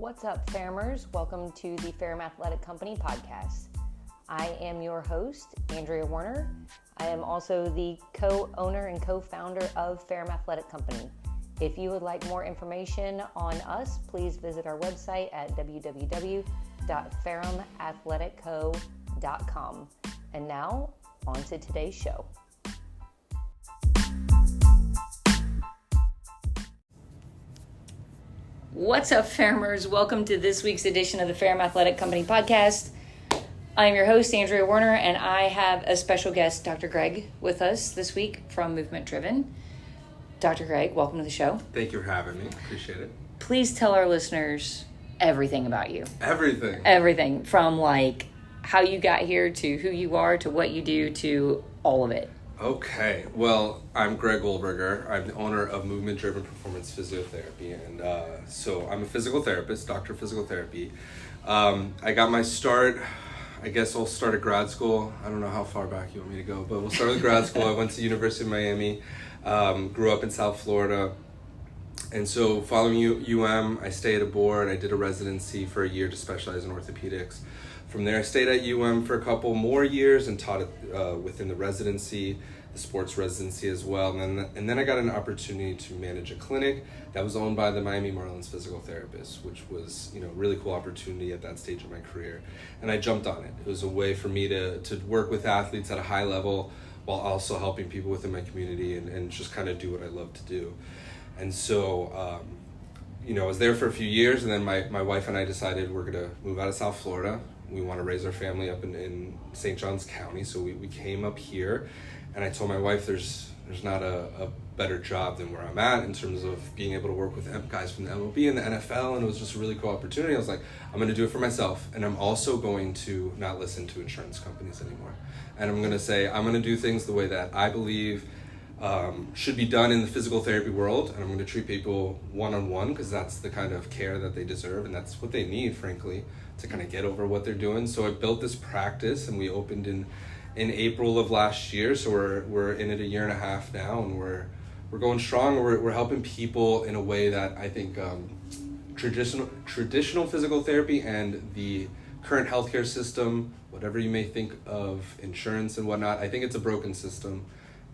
What's up, Fairmers? Welcome to the Ferrum Athletic Company podcast. I am your host, Andrea Warner. I am also the co-owner and co-founder of Ferrum Athletic Company. If you would like more information on us, please visit our website at www.ferrumathleticco.com. And now, on to today's show. What's up, Ferrumers? Welcome to this week's edition of the Ferrum Athletic Company podcast. I'm your host, Andrea Warner, and I have a special guest, Dr. Greg, with us this week from Movement Driven. Dr. Greg, welcome to the show. Thank you for having me. Appreciate it. Please tell our listeners everything about you. Everything. Everything from like how you got here to who you are to what you do to all of it. Okay. Well, I'm Greg Goldberger. I'm the owner of Movement Driven Performance Physiotherapy. And so I'm a physical therapist, doctor of physical therapy. I got my start, I guess I'll start at grad school. I don't know how far back you want me to go, but we'll start with grad school. I went to the University of Miami, grew up in South Florida. And so following UM, I stayed aboard. I did a residency for a year to specialize in orthopedics. From there, I stayed at UM for a couple more years and taught it within the residency, the sports residency as well. And then I got an opportunity to manage a clinic that was owned by the Miami Marlins physical therapist, which was a really cool opportunity at that stage of my career. And I jumped on it. It was a way for me to work with athletes at a high level while also helping people within my community and just kind of do what I love to do. And so, I was there for a few years, and then my wife and I decided we're going to move out of South Florida. We want to raise our family up in St. Johns County, so we came up here, and I told my wife there's not a better job than where I'm at in terms of being able to work with guys from the MLB and the NFL, and it was just a really cool opportunity. I was like, I'm going to do it for myself, and I'm also going to not listen to insurance companies anymore, and I'm going to say I'm going to do things the way that I believe should be done in the physical therapy world, and I'm going to treat people one-on-one because that's the kind of care that they deserve, and that's what they need, frankly, to kind of get over what they're doing. So I built this practice, and we opened in April of last year. So we're in it a year and a half now, and we're going strong. We're helping people in a way that I think traditional physical therapy and the current healthcare system, whatever you may think of insurance and whatnot, I think it's a broken system.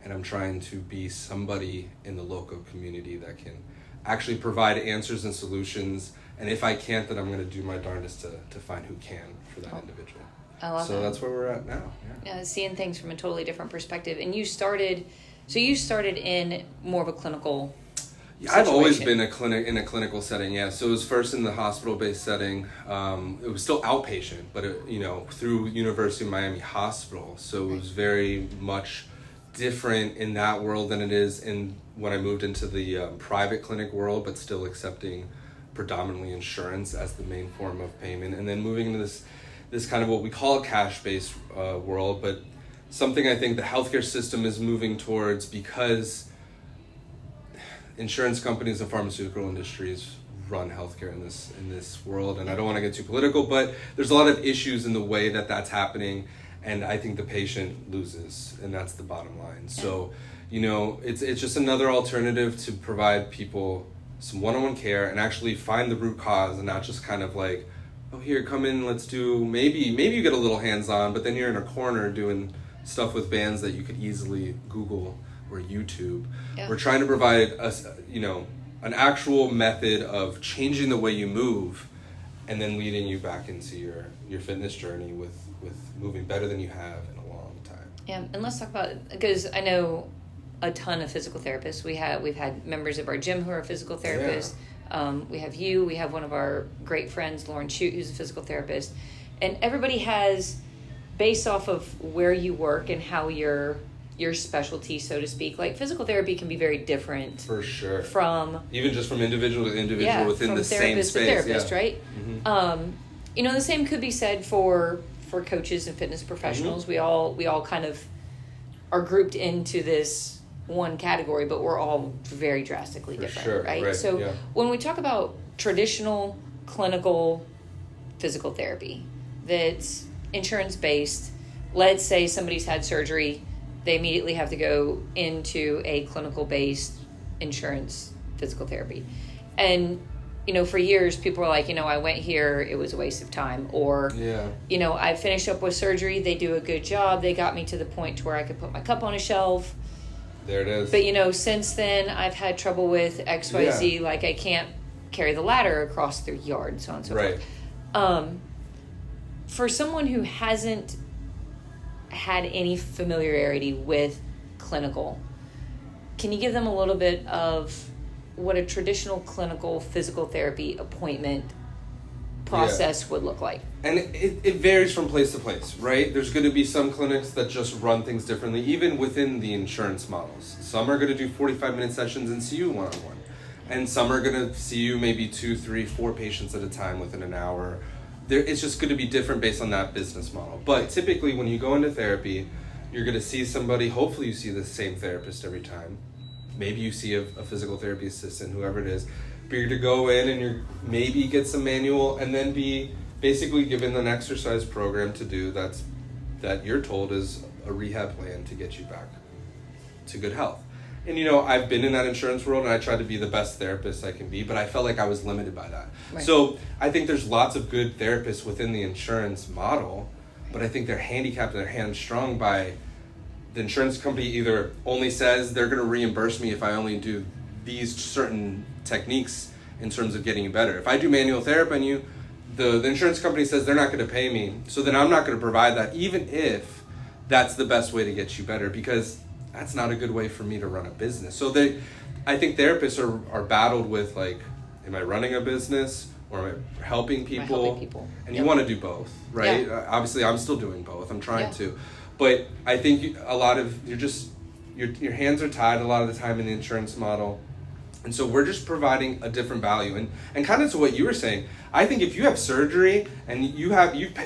And I'm trying to be somebody in the local community that can actually provide answers and solutions. And if I can't, then I'm going to do my darndest to find who can for that individual. I love so that. That's where we're at now. Yeah. Seeing things from a totally different perspective. And you started in more of a clinical situation. I've always been in a clinical setting, yeah. So it was first in the hospital-based setting. It was still outpatient, but through University of Miami Hospital. So it was very much different in that world than it is in when I moved into the private clinic world, but still accepting predominantly insurance as the main form of payment, and then moving into this kind of what we call a cash-based world, but something I think the healthcare system is moving towards because insurance companies and pharmaceutical industries run healthcare in this world. And I don't want to get too political, but there's a lot of issues in the way that that's happening. And I think the patient loses, and that's the bottom line. So, it's just another alternative to provide people some one-on-one care and actually find the root cause, and not just kind of like, oh, here, come in, let's do, maybe you get a little hands-on, but then you're in a corner doing stuff with bands that you could easily Google or YouTube. Yeah. We're trying to provide an actual method of changing the way you move and then leading you back into your fitness journey with moving better than you have in a long time. Yeah, and let's talk about, because I know a ton of physical therapists. We've had members of our gym who are physical therapists. Yeah. We have one of our great friends, Lauren Shute, who's a physical therapist. And everybody has, based off of where you work and how your specialty, so to speak, like physical therapy can be very different. For sure. From even just from individual to individual within the same space. From therapist to therapist, right? Mm-hmm. The same could be said for coaches and fitness professionals. Mm-hmm. We all kind of are grouped into this one category, but we're all very drastically different, right? So when we talk about traditional clinical physical therapy that's insurance based, let's say somebody's had surgery, they immediately have to go into a clinical based insurance physical therapy. And for years, people were like, I went here, it was a waste of time. Or, I finished up with surgery, they do a good job, they got me to the point to where I could put my cup on a shelf. There it is. But, since then, I've had trouble with XYZ, like I can't carry the ladder across the yard, so on and so forth. For someone who hasn't had any familiarity with clinical, can you give them a little bit of what a traditional clinical physical therapy appointment process would look like? And it varies from place to place, right? There's going to be some clinics that just run things differently, even within the insurance models. Some are going to do 45-minute sessions and see you one-on-one. And some are going to see you maybe 2, 3, 4 patients at a time within an hour. It's just going to be different based on that business model. But typically when you go into therapy, you're going to see somebody, hopefully you see the same therapist every time. Maybe you see a physical therapy assistant, whoever it is. But you're to go in and you're maybe get some manual and then be basically given an exercise program to do that you're told is a rehab plan to get you back to good health. And I've been in that insurance world and I tried to be the best therapist I can be, but I felt like I was limited by that. Right. So I think there's lots of good therapists within the insurance model, but I think they're handicapped and they're hamstrung by the insurance company either only says they're going to reimburse me if I only do these certain techniques in terms of getting you better. If I do manual therapy on you, the insurance company says they're not going to pay me, so then I'm not going to provide that, even if that's the best way to get you better, because that's not a good way for me to run a business. So I think therapists are battled with, like, am I running a business or am I helping people? And you want to do both, right? Yeah. Obviously, I'm still doing both. I'm trying to. But I think a lot of, your hands are tied a lot of the time in the insurance model. And so we're just providing a different value. And kind of to what you were saying, I think if you have surgery and you've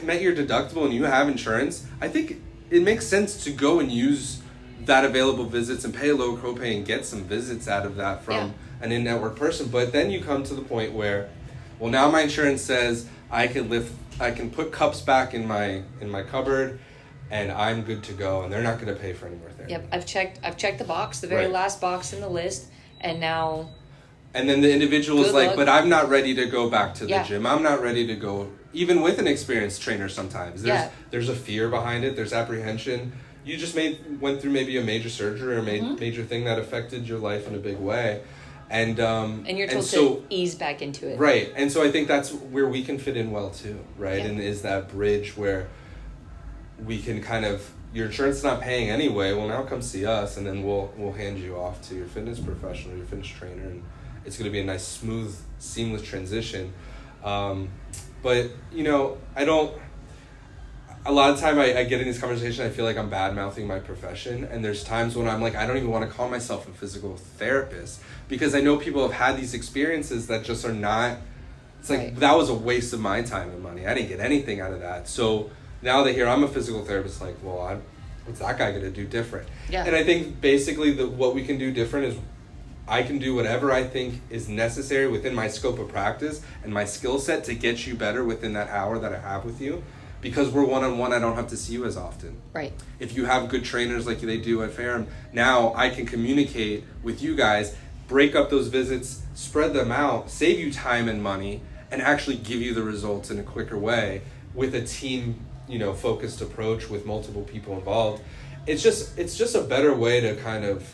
met your deductible and you have insurance, I think it makes sense to go and use that available visits and pay a low copay and get some visits out of that from an in-network person. But then you come to the point where, well, now my insurance says I can put cups back in my cupboard and I'm good to go, and they're not going to pay for any more therapy. Yep, I've checked the box, the very last box in the list, and now. And then the individual is like, but I'm not ready to go back to the gym. I'm not ready to go, even with an experienced trainer. Sometimes there's a fear behind it. There's apprehension. You just went through maybe a major surgery or major thing that affected your life in a big way. And you're told to ease back into it. Right. And so I think that's where we can fit in well too, right? Yeah. And is that bridge where we can kind of, your insurance is not paying anyway, well, now come see us, and then we'll hand you off to your fitness professional, your fitness trainer, and it's going to be a nice, smooth, seamless transition. But, a lot of time I get in these conversations, I feel like I'm bad-mouthing my profession, and there's times when I'm like, I don't even want to call myself a physical therapist, because I know people have had these experiences that just are not, it's like, that was a waste of my time and money. I didn't get anything out of that. So now they hear I'm a physical therapist, like, well, what's that guy going to do different? Yeah. And I think basically what we can do different is I can do whatever I think is necessary within my scope of practice and my skill set to get you better within that hour that I have with you. Because we're one-on-one, I don't have to see you as often. Right. If you have good trainers like they do at Ferrum, now I can communicate with you guys, break up those visits, spread them out, save you time and money, and actually give you the results in a quicker way with a team, focused approach with multiple people involved. It's just a better way to kind of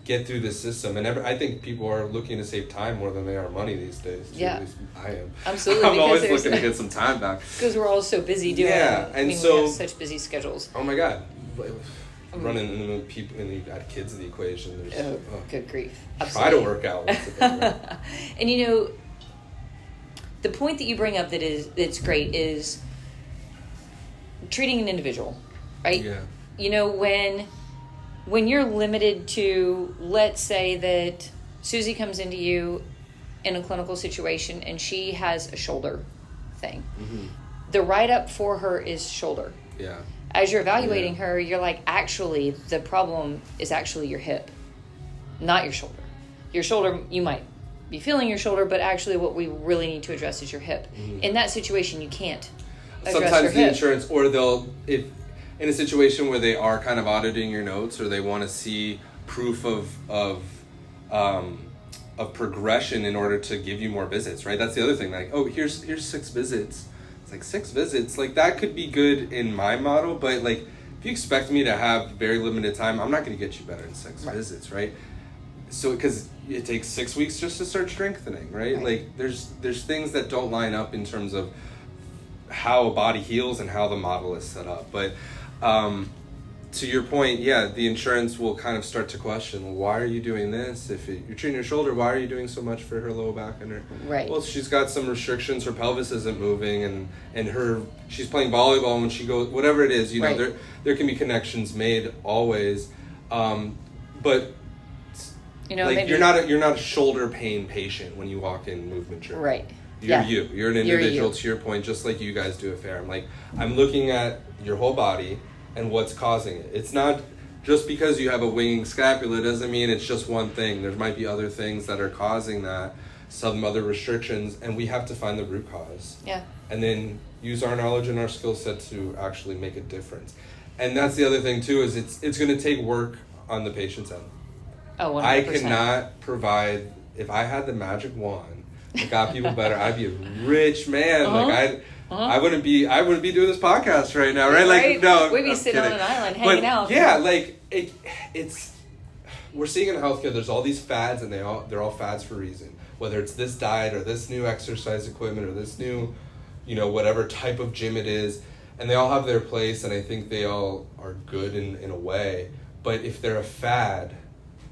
get through the system. And I think people are looking to save time more than they are money these days. Yeah. At least I am. Absolutely. I'm always looking to get some time back. Because we're all so busy doing we have such busy schedules. Oh my God. Running into people, and you add kids to the equation. Good grief. Absolutely. Try to work out. And the point that you bring up that's great is treating an individual, right? Yeah. When you're limited to, let's say that Susie comes into you in a clinical situation and she has a shoulder thing. Mm-hmm. The write-up for her is shoulder. Yeah. As you're evaluating her, you're like, actually, the problem is actually your hip, not your shoulder. Your shoulder, you might be feeling your shoulder, but actually what we really need to address is your hip. Mm-hmm. In that situation, you can't address sometimes your the hip. Insurance, or if in a situation where they are kind of auditing your notes, or they want to see proof of of progression in order to give you more visits, right? That's the other thing. Like, oh, here's 6 visits. It's like 6 visits. Like, that could be good in my model, but like, if you expect me to have very limited time, I'm not going to get you better in 6 visits, right? So, because it takes 6 weeks just to start strengthening, right? Like, there's things that don't line up in terms of how a body heals and how the model is set up. But to your point, yeah, the insurance will kind of start to question, well, why are you doing this? If you're treating your shoulder, why are you doing so much for her low back and her? Right. Well, she's got some restrictions. Her pelvis isn't moving, and she's playing volleyball when she goes, whatever it is, you know, there can be connections made always, but you know, like, you're not a shoulder pain patient when you walk in Movement Driven. Right. You're an individual, to your point, just like you guys do at Fair. I'm looking at your whole body and what's causing it. It's not just because you have a winging scapula doesn't mean it's just one thing. There might be other things that are causing that, some other restrictions, and we have to find the root cause. Yeah. And then use our knowledge and our skill set to actually make a difference. And that's the other thing too, is it's going to take work on the patient's end. Oh, 100%. I cannot provide, if I had the magic wand that got people better, I'd be a rich man. Like I wouldn't be doing this podcast right now, right? Like, no, we'd be sitting on an island hanging out. Yeah, like it's we're seeing in healthcare, there's all these fads, and they're all fads for a reason. Whether it's this diet or this new exercise equipment or this new, you know, whatever type of gym it is, and they all have their place, and I think they all are good in a way. But if they're a fad,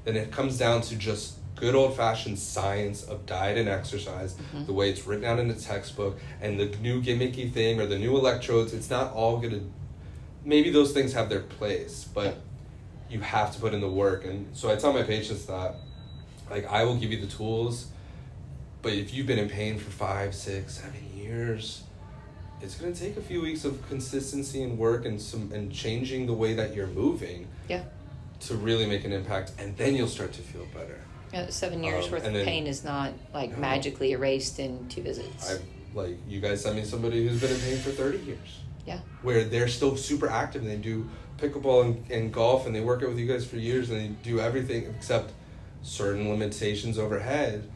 then it comes down to just good old-fashioned science of diet and exercise, the way it's written out in the textbook, and the new gimmicky thing or the new electrodes. It's not all going to... Maybe those things have their place, but you have to put in the work. And so I tell my patients that, like, I will give you the tools, but if you've been in pain for 5, 6, 7 years, it's going to take a few weeks of consistency and work and changing the way that you're moving to really make an impact, and then you'll start to feel better. 7 years worth of pain is not like magically erased in 2 visits. You guys sent me somebody who's been in pain for 30 years. Yeah. Where they're still super active and they do pickleball and golf and they work out with you guys for years and they do everything except certain limitations overhead.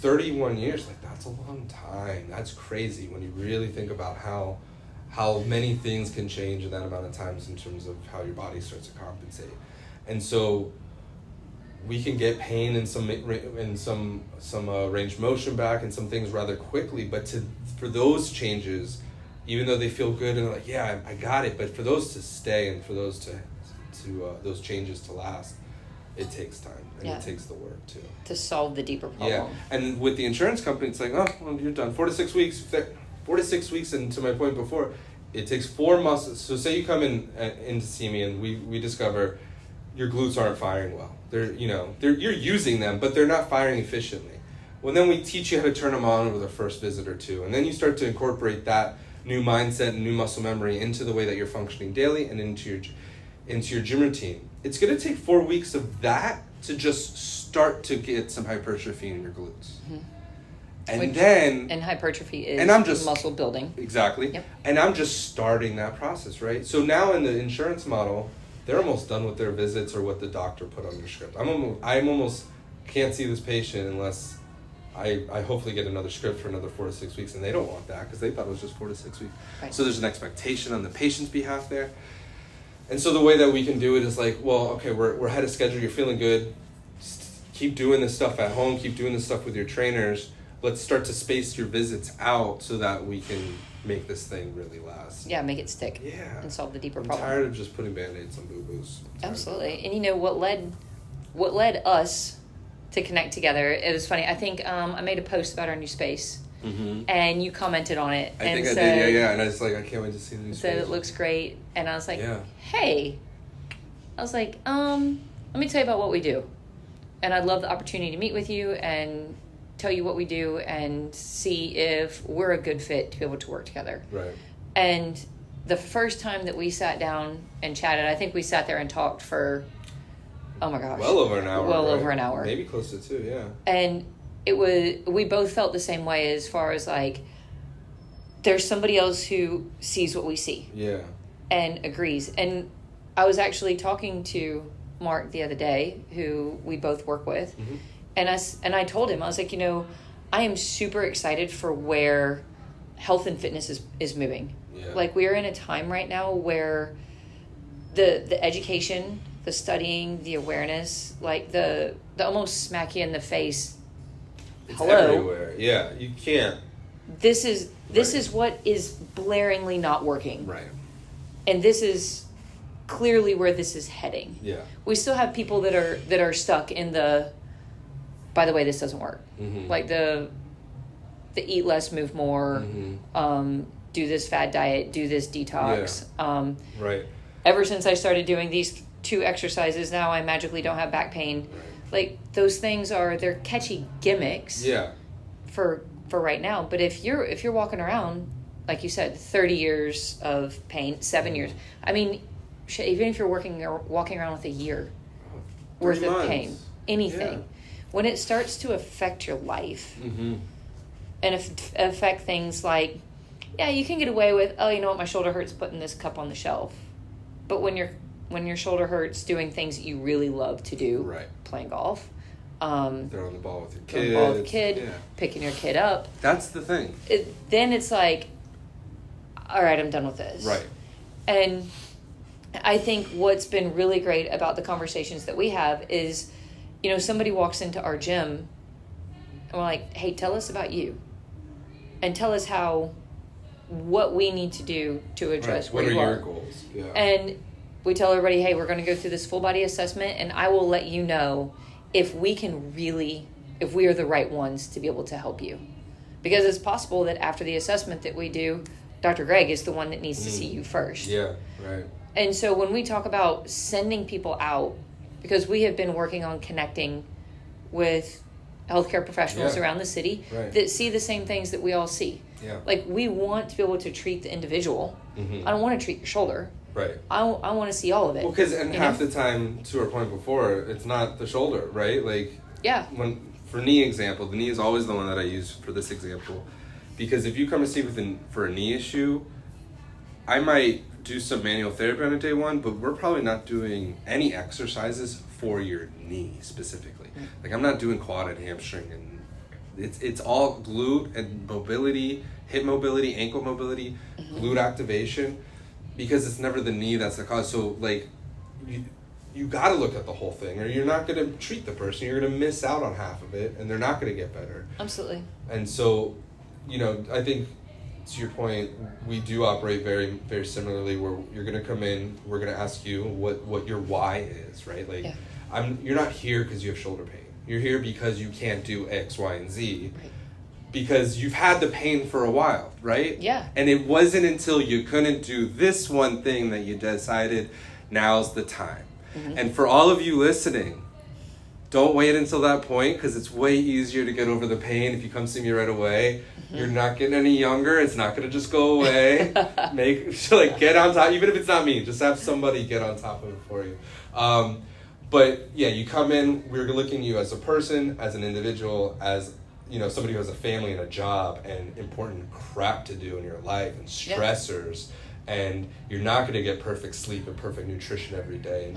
31 years, like, that's a long time. That's crazy when you really think about how many things can change in that amount of times in terms of how your body starts to compensate. And so we can get pain and some range of motion back and some things rather quickly, but for those changes, even though they feel good and like, yeah, I got it, but for those to stay and for those to those changes to last, it takes time and it takes the work too. To solve the deeper problem. Yeah, and with the insurance company, it's like, oh, well, you're done. 4 to 6 weeks. 4 to 6 weeks, and to my point before, it takes 4 muscles. So say you come in to see me and we discover your glutes aren't firing well. You're using them, but they're not firing efficiently. Well, then we teach you how to turn them on with the first visit or 2, and then you start to incorporate that new mindset and new muscle memory into the way that you're functioning daily and into your gym routine. It's going to take 4 weeks of that to just start to get some hypertrophy in your glutes. And hypertrophy is muscle building. Exactly. Yep. And I'm just starting that process, right? So now in the insurance model, they're almost done with their visits or what the doctor put on their script. I'm almost can't see this patient unless I hopefully get another script for another 4 to 6 weeks, and they don't want that because they thought it was just 4 to 6 weeks. Right. So there's an expectation on the patient's behalf there. And so the way that we can do it is like, well, okay, we're ahead of schedule, you're feeling good, keep doing this stuff at home, keep doing this stuff with your trainers. Let's start to space your visits out so that we can make this thing really last. Yeah, make it stick. Yeah. And solve the deeper problem. I'm tired of just putting Band-Aids on boo-boos. Absolutely. And what led us to connect together, it was funny. I think I made a post about our new space. And you commented on it. I did, yeah. And I was like, I can't wait to see the new space. Said it looks great. And I was like, hey. I was like, let me tell you about what we do. And I'd love the opportunity to meet with you and tell you what we do and see if we're a good fit to be able to work together. Right. And the first time that we sat down and chatted, I think we sat there and talked for, oh my gosh. Well over an hour. Over an hour. Maybe close to 2, yeah. And we both felt the same way as far as like, there's somebody else who sees what we see. Yeah. And agrees. And I was actually talking to Mark the other day, who we both work with, And I told him, I was like, I am super excited for where health and fitness is moving. Yeah. Like, we are in a time right now where the education, the studying, the awareness, like the almost smack you in the face. It's Hello. everywhere. Yeah, you can't. This is what is blaringly not working. Right. And this is clearly where this is heading. Yeah. We still have people that are stuck in the, by the way, this doesn't work. Mm-hmm. Like the eat less, move more, do this fad diet, do this detox. Yeah. Right. Ever since I started doing these 2 exercises, now I magically don't have back pain. Right. Like, those things they're catchy gimmicks. Yeah. For right now. But if you're walking around, like you said, 30 years of pain, 7 years. I mean, even if you're walking around with a year worth of pain, anything. Yeah. When it starts to affect your life, and affect things like, yeah, you can get away with, oh, you know what, my shoulder hurts putting this cup on the shelf. But when your shoulder hurts doing things that you really love to do, right. Playing golf, throwing the ball with your kid, throwing the ball with the kid, picking your kid up. That's the thing. Then it's like, all right, I'm done with this. Right. And I think what's been really great about the conversations that we have is, somebody walks into our gym and we're like, hey, tell us about you. And tell us what we need to do to address what where you are are. Your goals? Yeah. And we tell everybody, hey, we're going to go through this full body assessment, and I will let you know if we are the right ones to be able to help you. Because it's possible that after the assessment that we do, Dr. Greg is the one that needs to see you first. Yeah, right. And so when we talk about sending people out, because we have been working on connecting with healthcare professionals around the city that see the same things that we all see. Yeah. Like, we want to be able to treat the individual. I don't want to treat your shoulder. Right. I want to see all of it. Well, because half the time, to our point before, it's not the shoulder, right? Like, for knee example, the knee is always the one that I use for this example, because if you come to see for a knee issue, I might do some manual therapy on a day 1, but we're probably not doing any exercises for your knee specifically. Like, I'm not doing quad and hamstring, and it's all glute and mobility, hip mobility, ankle mobility, glute activation, because it's never the knee that's the cause. So, like, you got to look at the whole thing, or you're not going to treat the person. You're going to miss out on half of it, and they're not going to get better. Absolutely. And so, I think, to your point, we do operate very, very similarly, where you're going to come in, we're going to ask you what your why is, right? Like, you're not here because you have shoulder pain. You're here because you can't do X, Y, and Z. Right. Because you've had the pain for a while, right? Yeah. And it wasn't until you couldn't do this one thing that you decided now's the time. And for all of you listening, don't wait until that point, because it's way easier to get over the pain if you come see me right away. You're not getting any younger. It's not going to just go away. Get on top. Even if it's not me, just have somebody get on top of it for you. But yeah, you come in, we're looking at you as a person, as an individual, as somebody who has a family and a job and important crap to do in your life and stressors, and you're not going to get perfect sleep and perfect nutrition every day,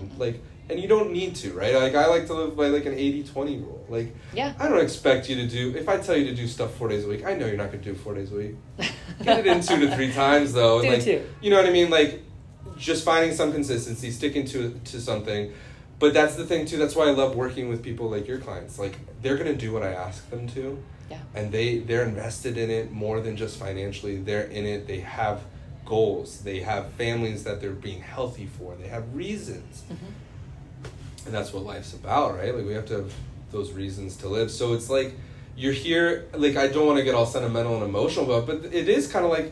and you don't need to, right? Like, I like to live by like an 80-20 rule. Like, I don't expect you to do, if I tell you to do stuff 4 days a week, I know you're not going to do it 4 days a week. Get it in 2 to 3 times though. Do 2. You know what I mean? Like, just finding some consistency, sticking to something. But that's the thing too. That's why I love working with people like your clients. Like, they're going to do what I ask them to. Yeah. And they're invested in it more than just financially. They're in it. They have goals. They have families that they're being healthy for. They have reasons. And that's what life's about, right? Like, we have to have those reasons to live. So it's like, you're here, like, I don't want to get all sentimental and emotional about it, but it is kind of like,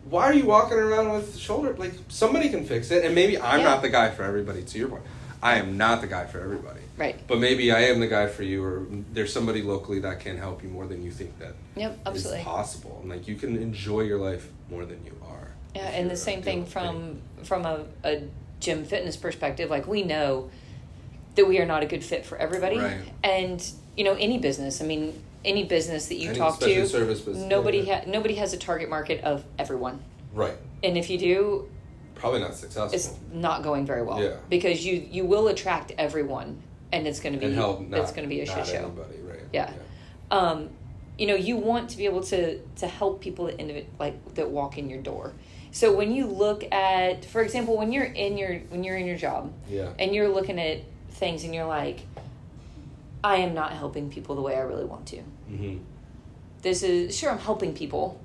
why are you walking around with shoulder? Like, somebody can fix it. And maybe I'm not the guy for everybody, to your point. I am not the guy for everybody. Right. But maybe I am the guy for you, or there's somebody locally that can help you more than you think that absolutely. is possible. And, like, you can enjoy your life more than you are. Yeah, and the same thing from a gym fitness perspective. Like, we know that we are not a good fit for everybody. Right. And, any business, any business that you talk to, service business, nobody has a target market of everyone. Right. And if you do, probably not successful. It's not going very well. Yeah. Because you will attract everyone, and it's going to be a shit show. Anybody, right. Yeah. You know, you want to be able to help people that walk in your door. So when you look at, for example, when you're in your job, and you're looking at things and you're like, I am not helping people the way I really want to. Mm-hmm. This is, sure, I'm helping people,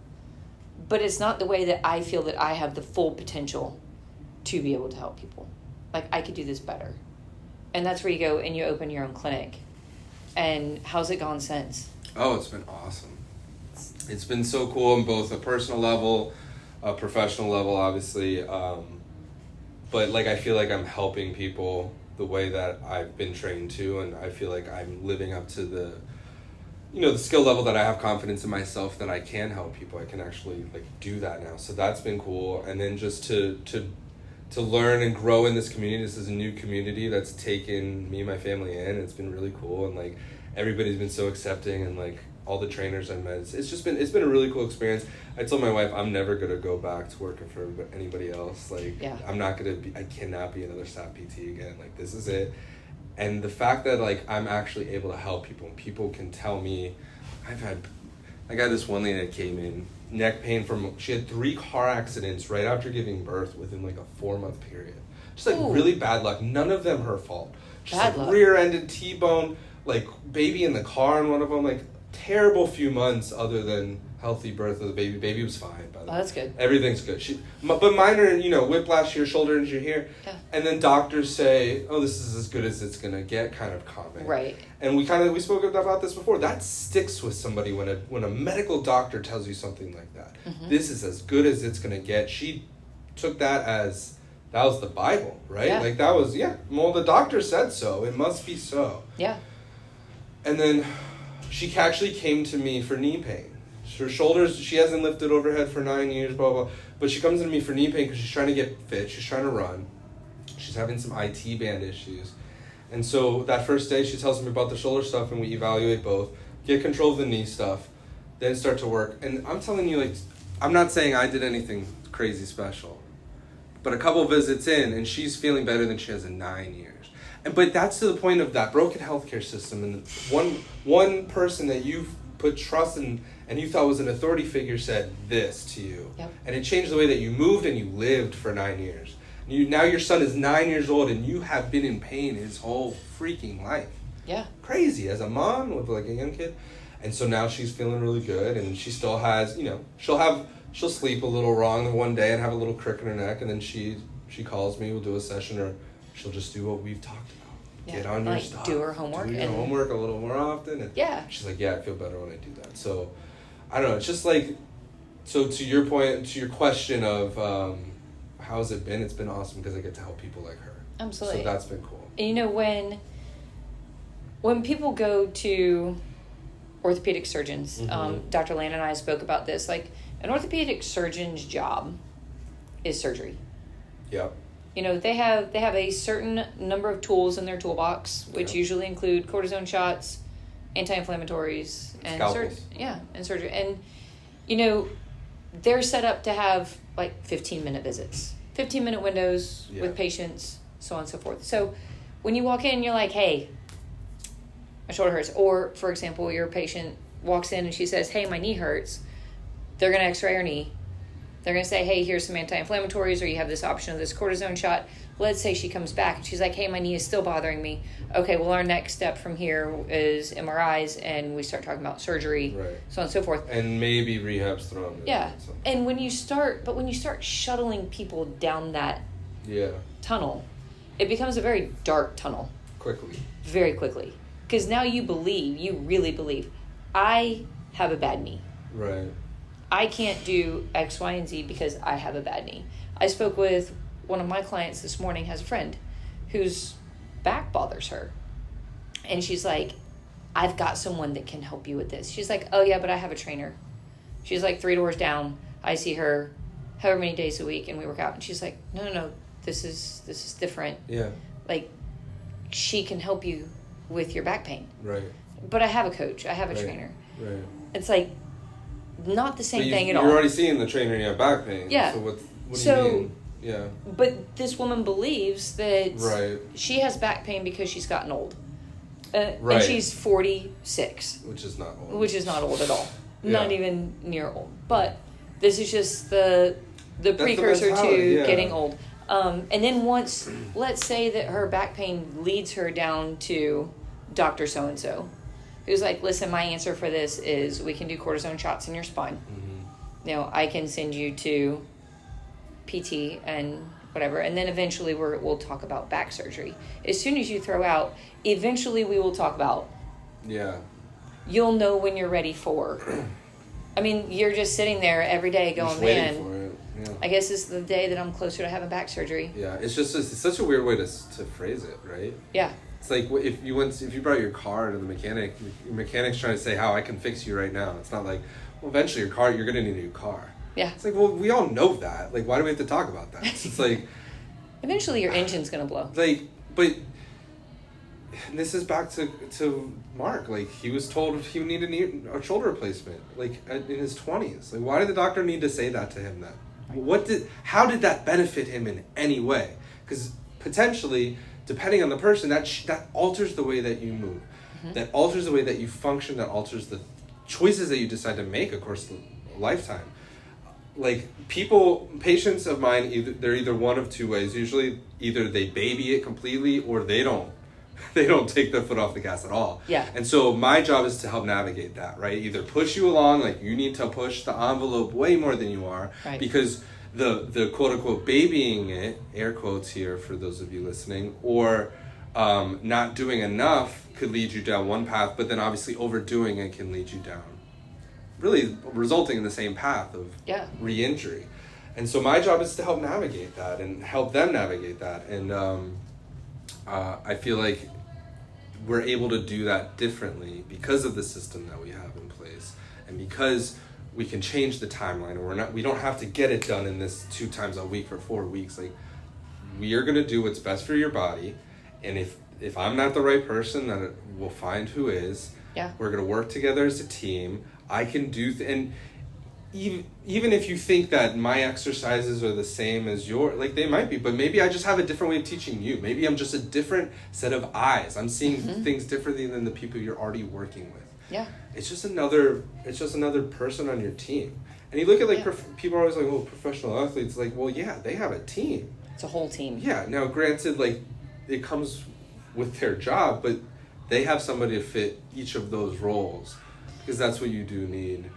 but it's not the way that I feel that I have the full potential to be able to help people. Like, I could do this better. And that's where you go and you open your own clinic. And how's it gone since? Oh, it's been awesome. It's been so cool on both a personal level, a professional level, obviously. But, like, I feel like I'm helping people the way that I've been trained to, and I feel like I'm living up to the skill level that I have confidence in myself that I can help people. I can actually, like, do that now. So that's been cool. And then just to learn and grow in this community. This is a new community that's taken me and my family in. It's been really cool, and, like, everybody's been so accepting, and, like, all the trainers I met. It's been a really cool experience. I told my wife I'm never gonna go back to working for anybody else. Like, I cannot be another staff PT again. Like, this is it. And the fact that, like, I'm actually able to help people, and people can tell me, I got this one lady that came in, neck pain she had 3 car accidents right after giving birth within, like, a 4-month period. Just, like, really bad luck. None of them her fault. Just, like, rear-ended, T-bone, like, baby in the car in one of them, like, terrible few months other than healthy birth of the baby. Baby was fine, by the way. Oh, that's good. Everything's good. But minor, whiplash here, shoulder injury here. Yeah. And then doctors say, oh, this is as good as it's going to get, kind of comment. Right. And we spoke about this before. That sticks with somebody when a medical doctor tells you something like that. Mm-hmm. This is as good as it's going to get. She took that as, that was the Bible, right? Yeah. Like, that was, well, the doctor said so. It must be so. Yeah. And then she actually came to me for knee pain. Her shoulders, she hasn't lifted overhead for 9 years, blah, blah. But she comes to me for knee pain because she's trying to get fit. She's trying to run. She's having some IT band issues. And so that first day, she tells me about the shoulder stuff, and we evaluate both, get control of the knee stuff, then start to work. And I'm telling you, like, I'm not saying I did anything crazy special, but a couple visits in, and she's feeling better than she has in 9 years. But that's to the point of that broken healthcare system, and one person that you've put trust in and you thought was an authority figure said this to you. Yep. And it changed the way that you moved and you lived for 9 years. Now your son is 9 years old and you have been in pain his whole freaking life. Yeah. Crazy as a mom with, like, a young kid. And so now she's feeling really good, and she still has, she'll sleep a little wrong one day and have a little crick in her neck, and then she calls me, we'll do a session, or she'll just do what we've talked about. Yeah, get on your stuff. Do her homework. Do your homework a little more often. And she's like, I feel better when I do that. So, I don't know. It's just like, so to your point, to your question of how's it been? It's been awesome because I get to help people like her. Absolutely. So that's been cool. And when people go to orthopedic surgeons, mm-hmm. Dr. Land and I spoke about this. Like, an orthopedic surgeon's job is surgery. Yep. They have a certain number of tools in their toolbox, which usually include cortisone shots, anti-inflammatories, and surgery. And they're set up to have, like, 15-minute visits, 15-minute windows with patients, so on and so forth. So when you walk in, you're like, hey, my shoulder hurts. Or, for example, your patient walks in and she says, hey, my knee hurts. They're going to x-ray her knee. They're going to say, hey, here's some anti-inflammatories, or you have this option of this cortisone shot. Let's say she comes back and she's like, hey, my knee is still bothering me. Okay, well, our next step from here is MRIs, and we start talking about surgery, so on and so forth. And maybe rehab's thrown. Yeah. And when you start shuttling people down that tunnel, it becomes a very dark tunnel. Quickly. Very quickly. Because now you really believe, I have a bad knee. Right. I can't do X, Y, and Z because I have a bad knee. I spoke with one of my clients this morning, has a friend whose back bothers her. And she's like, I've got someone that can help you with this. She's like, oh yeah, but I have a trainer. She's like 3 doors down. I see her however many days a week and we work out. And she's like, no, this is different. Yeah. Like, she can help you with your back pain. Right. But I have a coach. I have a trainer. Right. It's like, not the same thing at all. You're already seeing the trainer and you have back pain. Yeah. So what do you mean? Yeah. But this woman believes that she has back pain because she's gotten old. And she's 46. Which is not old. Which is not old at all. Not even near old. But this is just the precursor to getting old. And then once, let's say that her back pain leads her down to Dr. So-and-so, who's like, listen, my answer for this is we can do cortisone shots in your spine. Mm-hmm. You know, I can send you to PT and whatever. And then eventually we'll talk about back surgery. As soon as you throw out, eventually we will talk about. Yeah. You'll know when you're ready for. I mean, you're just sitting there every day going, man, for it. Yeah. I guess this is the day that I'm closer to having back surgery. Yeah, it's such a weird way to phrase it, right? Yeah. It's like if you brought your car to the mechanic, your mechanic's trying to say how I can fix you right now. It's not like, well, eventually you're going to need a new car. Yeah. It's like, well, we all know that. Like, why do we have to talk about that? It's like... Eventually your engine's going to blow. Like, but... This is back to Mark. Like, he was told he would need a shoulder replacement, like, in his 20s. Like, why did the doctor need to say that to him then? How did that benefit him in any way? Because potentially, depending on the person, that alters the way that you move. Mm-hmm. That alters the way that you function. That alters the choices that you decide to make, of course, a lifetime. Like, patients of mine, they're either one of two ways. Usually, either they baby it completely or they don't take their foot off the gas at all. Yeah. And so my job is to help navigate that, right? Either push you along, like you need to push the envelope way more than you are, right? Because the quote unquote babying it, air quotes here for those of you listening, or not doing enough could lead you down one path, but then obviously overdoing it can lead you down, really resulting in the same path of re-injury. And so my job is to help navigate that and help them navigate that. And I feel like we're able to do that differently because of the system that we have in place, and because we can change the timeline, and we don't have to get it done in this 2 times a week for 4 weeks. Like, we are going to do what's best for your body, and if I'm not the right person, then we'll find who is. Yeah. We're going to work together as a team. I can do and even if you think that my exercises are the same as like they might be, but maybe I just have a different way of teaching you. Maybe I'm just a different set of eyes. I'm seeing things differently than the people you're already working with. Yeah. It's just another person on your team. And you look at people are always like, well, professional athletes, like, well, yeah, they have a team. It's a whole team. Yeah. Now, granted, like, it comes with their job, but they have somebody to fit each of those roles, because that's what you do need.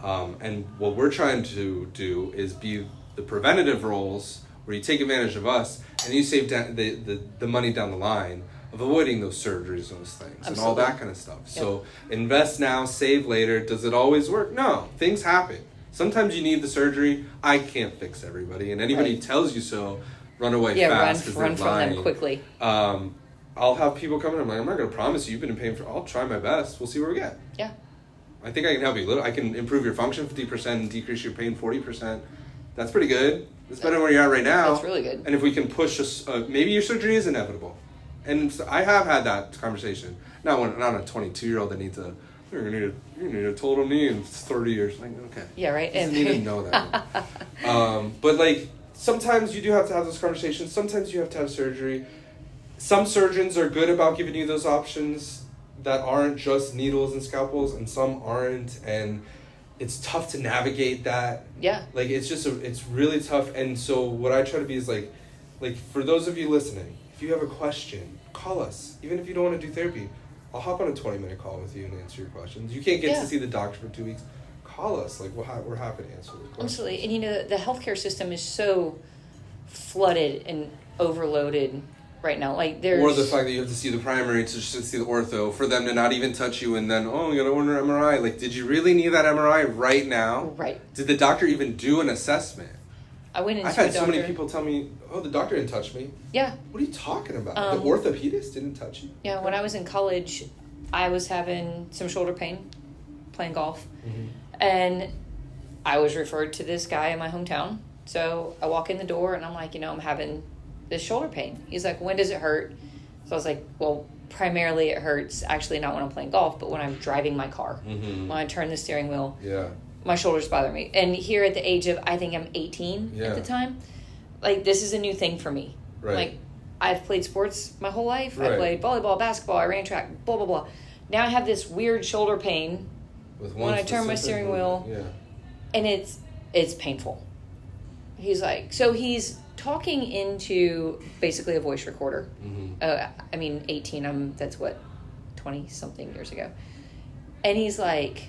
And what we're trying to do is be the preventative roles where you take advantage of us and you save the money down the line of avoiding those surgeries and those things. Absolutely. And all that kind of stuff. Yep. So invest now, save later. Does it always work? No. Things happen. Sometimes you need the surgery. I can't fix everybody. And anybody tells you so, run away fast. Run from them quickly. I'll have people come in. I'm like, I'm not going to promise you've been in pain I'll try my best. We'll see where we get. Yeah. I think I can help you a little. I can improve your function 50% and decrease your pain 40%. That's pretty good. That's better than where you're at right now. That's really good. And if we can push maybe your surgery is inevitable. And so I have had that conversation. Not a 22-year-old that needs you're gonna need a total knee in 30 years. Like, okay. Yeah, right. Doesn't even know that. But like, sometimes you do have to have those conversations. Sometimes you have to have surgery. Some surgeons are good about giving you those options that aren't just needles and scalpels, and some aren't, and it's tough to navigate that. Yeah. Like, it's really tough. And so what I try to be is like for those of you listening, if you have a question, call us. Even if you don't want to do therapy, I'll hop on a 20-minute call with you and answer your questions. You can't get to see the doctor for 2 weeks, call us. Like, we're happy to answer those questions. Absolutely. And the healthcare system is so flooded and overloaded right now. Like, or the fact that you have to see the primary to see the ortho, for them to not even touch you, and then, you gotta order an MRI. Like, did you really need that MRI right now? Right. Did the doctor even do an assessment? I went into I've had so many people tell me, the doctor didn't touch me. Yeah. What are you talking about? The orthopedist didn't touch you? Yeah, when I was in college, I was having some shoulder pain playing golf. Mm-hmm. And I was referred to this guy in my hometown. So I walk in the door and I'm like, I'm having this shoulder pain. He's like, when does it hurt? So I was like, well, primarily it hurts actually not when I'm playing golf, but when I'm driving my car. Mm-hmm. When I turn the steering wheel. Yeah. My shoulders bother me. And here at the age of, I think I'm 18 at the time, like, this is a new thing for me. Right. Like, I've played sports my whole life. Right. I played volleyball, basketball, I ran track, blah, blah, blah. Now I have this weird shoulder pain when I turn my steering wheel. Yeah. And it's painful. He's like, so he's talking into basically a voice recorder. 18, that's what, 20-something years ago. And he's like,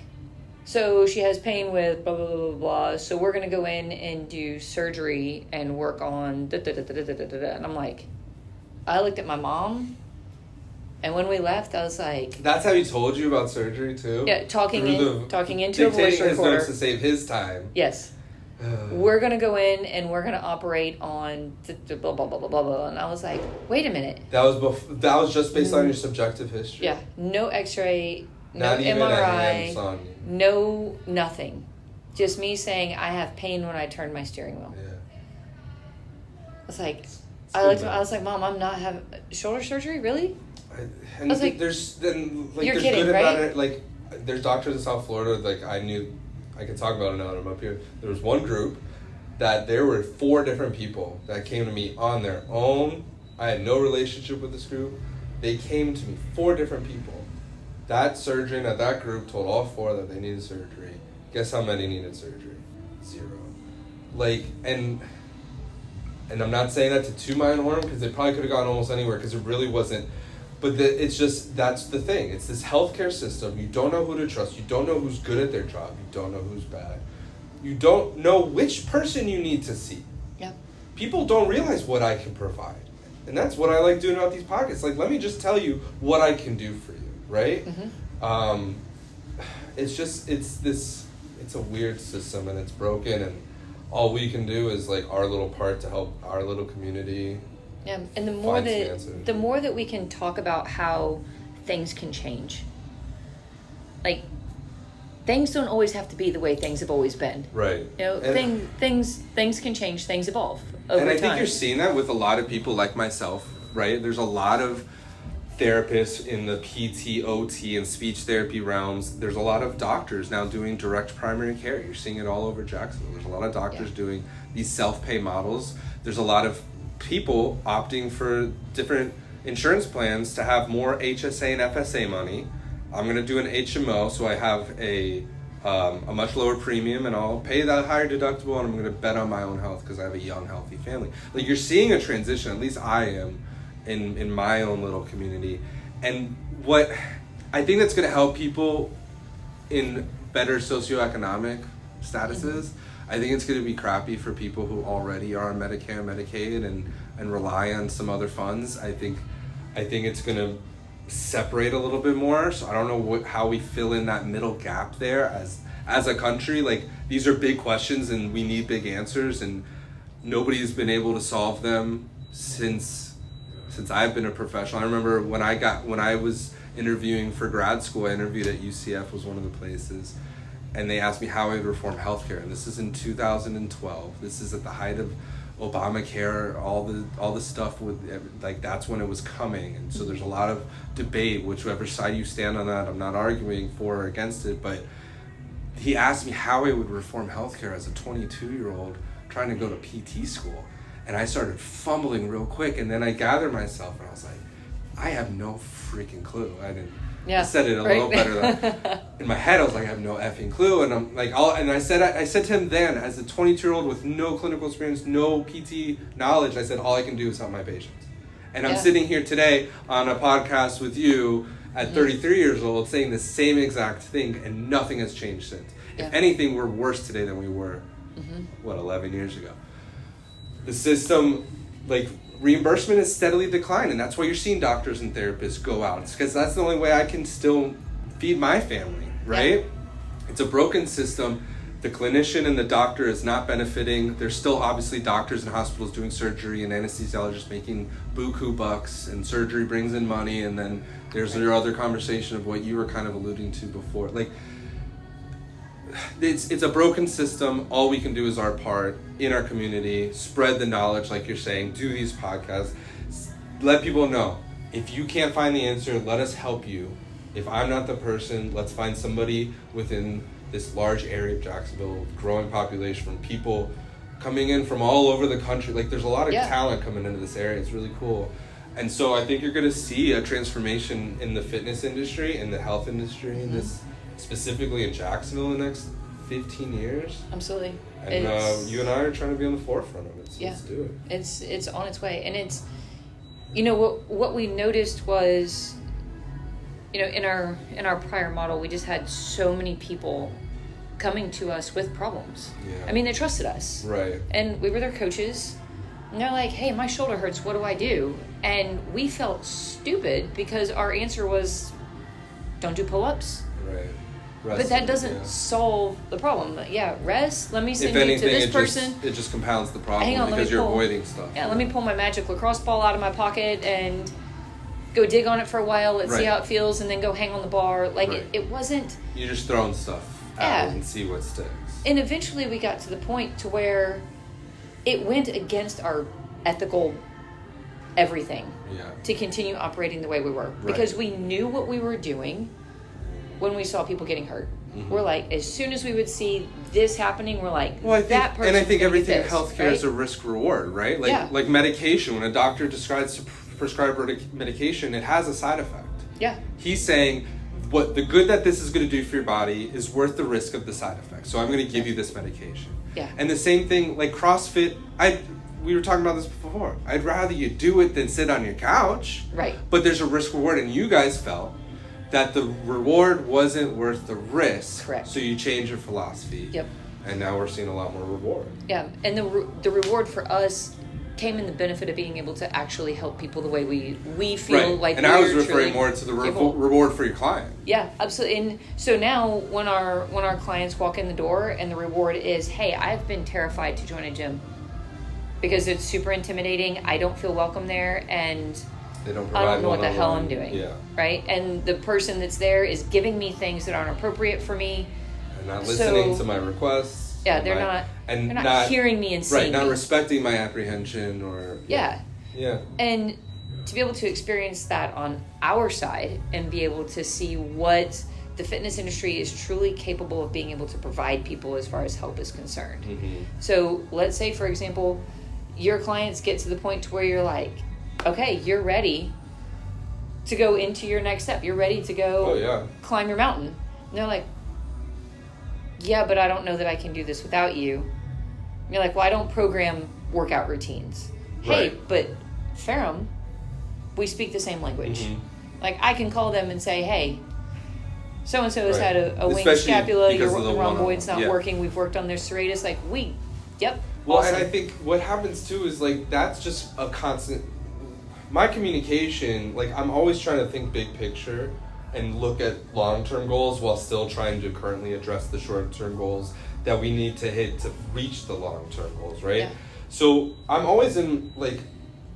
so she has pain with blah, blah, blah, blah, blah. So we're going to go in and do surgery and work on da-da-da-da-da-da-da. And I'm like, I looked at my mom, and when we left, I was like... That's how he told you about surgery, too? Yeah, talking into a voice recorder. His notes to save his time. Yes. We're going to go in, and we're going to operate on blah, blah, blah, blah, blah, blah. And I was like, wait a minute. That was just based on your subjective history? Yeah. No x-ray, no Not even MRI, a hands-on. no nothing. Just me saying I have pain when I turn my steering wheel. Yeah. I was like... I was like, Mom, I'm not having shoulder surgery, really? I was like, you're there's kidding, good right? about it. Like, there's doctors in South Florida. Like, I knew, I could talk about it now that I'm up here. There was one group that there were 4 different people that came to me on their own. I had no relationship with this group. They came to me, 4 different people. That surgeon at that group told all 4 that they needed surgery. Guess how many needed surgery? 0. Like, and I'm not saying that to toot my own horn, because they probably could have gone almost anywhere, because it really wasn't. But it's just, that's the thing. It's this healthcare system. You don't know who to trust. You don't know who's good at their job. You don't know who's bad. You don't know which person you need to see. Yeah. People don't realize what I can provide. And that's what I like doing about these podcasts. Like, let me just tell you what I can do for you, right? Mm-hmm. It's a weird system, and it's broken, and all we can do is like our little part to help our little community. Yeah, and the more that we can talk about how things can change. Like, things don't always have to be the way things have always been. Right. You know, things can change, things evolve over time. And I think you're seeing that with a lot of people like myself, right? There's a lot of therapists in the PT, OT, and speech therapy realms. There's a lot of doctors now doing direct primary care. You're seeing it all over Jacksonville. There's a lot of doctors doing these self-pay models. There's a lot of people opting for different insurance plans to have more HSA and FSA money. I'm going to do an HMO, so I have a much lower premium, and I'll pay that higher deductible, and I'm going to bet on my own health because I have a young, healthy family. Like, you're seeing a transition, at least I am, in my own little community. And what I think that's going to help people in better socioeconomic statuses, I think it's going to be crappy for people who already are on Medicare and Medicaid and rely on some other funds. I think it's going to separate a little bit more. So I don't know how we fill in that middle gap there as a country. Like, these are big questions, and we need big answers, and nobody's been able to solve them since I've been a professional. I remember when I was interviewing for grad school, I interviewed at UCF, was one of the places, and they asked me how I would reform healthcare. And this is in 2012. This is at the height of Obamacare, all the stuff with, like, that's when it was coming. And so there's a lot of debate, whichever side you stand on that. I'm not arguing for or against it, but he asked me how I would reform healthcare as a 22-year-old trying to go to PT school. And I started fumbling real quick, and then I gathered myself, and I was like, I have no freaking clue. I said it a little better than in my head. I was like, I have no effing clue, and I'm like, I said to him then, as a 22-year-old with no clinical experience, no PT knowledge, I said, all I can do is help my patients. And I'm sitting here today on a podcast with you at 33 years old, saying the same exact thing, and nothing has changed since. Yeah. If anything, we're worse today than we were, 11 years ago. The system, like, reimbursement is steadily declining, and that's why you're seeing doctors and therapists go out. It's because that's the only way I can still feed my family, right? Yeah. It's a broken system. The clinician and the doctor is not benefiting. There's still obviously doctors in hospitals doing surgery and anesthesiologists making buku bucks, and surgery brings in money, and then there's your other conversation of what you were kind of alluding to before. Like, it's a broken system. All we can do is our part in our community, spread the knowledge, like you're saying, do these podcasts, let people know. If you can't find the answer, let us help you. If I'm not the person, let's find somebody within this large area of Jacksonville, growing population, from people coming in from all over the country. Like, there's a lot of Yeah. talent coming into this area. It's really cool. And so I think you're going to see a transformation in the fitness industry, in the health industry, in this, specifically in Jacksonville, in the next 15 years. Absolutely. And you and I are trying to be on the forefront of it, so Yeah. let's do it. It's on its way. And it's, you know, what we noticed was, you know, in our prior model, we just had so many people coming to us with problems. Yeah. I mean, they trusted us. Right. And we were their coaches. And they're like, hey, my shoulder hurts. What do I do? And we felt stupid because our answer was, don't do pull-ups. Right. But that doesn't solve the problem. Yeah, rest. Let me send if you anything, to this person. it just compounds the problem. Hang on, because you're avoiding stuff. Yeah, let me pull my magic lacrosse ball out of my pocket and go dig on it for a while. Let's see how it feels, and then go hang on the bar. Like, it wasn't... You're just throwing stuff out and see what sticks. And eventually we got to the point to where it went against our ethical everything to continue operating the way we were. Because we knew what we were doing when we saw people getting hurt. We're like, as soon as we would see this happening, we're like, that person. And I think everything in this, healthcare is a risk reward, right? Like medication. When a doctor decides to prescribe medication, it has a side effect. Yeah. He's saying, what the good that this is going to do for your body is worth the risk of the side effect. So I'm going to give you this medication. Yeah. And the same thing, like CrossFit, we were talking about this before. I'd rather you do it than sit on your couch. Right. But there's a risk reward, and you guys felt that the reward wasn't worth the risk. Correct. So you change your philosophy. Yep. And now we're seeing a lot more reward. Yeah. And the reward for us came in the benefit of being able to actually help people the way we feel like. And I was referring more to the reward for your client. Yeah, absolutely. And so now when our clients walk in the door and the reward is, hey, I've been terrified to join a gym because it's super intimidating. I don't feel welcome there, and I don't know what the hell I'm doing. Yeah. Right? And the person that's there is giving me things that aren't appropriate for me. And not listening to my requests. Yeah, they're not hearing me and seeing me. Not respecting my apprehension or... Yeah. And to be able to experience that on our side and be able to see what the fitness industry is truly capable of being able to provide people as far as help is concerned. Mm-hmm. So let's say, for example, your clients get to the point to where you're like, okay, you're ready to go into your next step. You're ready to go climb your mountain. And they're like, yeah, but I don't know that I can do this without you. And you're like, well, I don't program workout routines. Right. Hey, but Ferrum, we speak the same language. Mm-hmm. Like, I can call them and say, hey, so-and-so has had a winged scapula, your rhomboid's not working, we've worked on their serratus. Like, well, awesome. And I think what happens, too, is, like, that's just a constant... My communication, like, I'm always trying to think big picture and look at long-term goals while still trying to currently address the short-term goals that we need to hit to reach the long-term goals, right? Yeah. So I'm always in, like,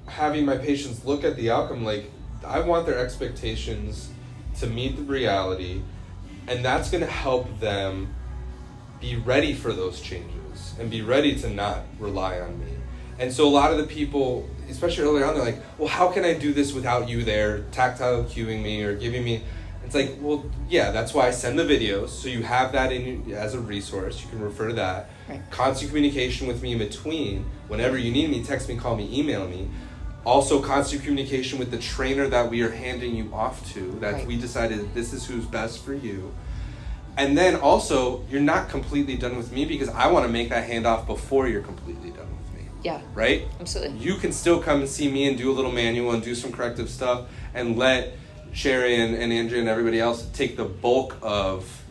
having my patients look at the outcome, like, I want their expectations to meet the reality, and that's going to help them be ready for those changes and be ready to not rely on me. And so a lot of the people, especially early on, they're like, well, how can I do this without you there, tactile cueing me or giving me... It's like, well, yeah, that's why I send the videos, so you have that as a resource. You can refer to that. Right. Constant communication with me in between. Whenever you need me, text me, call me, email me. Also, constant communication with the trainer that we are handing you off to, that we decided this is who's best for you. And then also, you're not completely done with me because I want to make that handoff before you're completely done with me. Yeah. Right? Absolutely. You can still come and see me and do a little manual and do some corrective stuff and let Sherry and Andrea and everybody else take the bulk of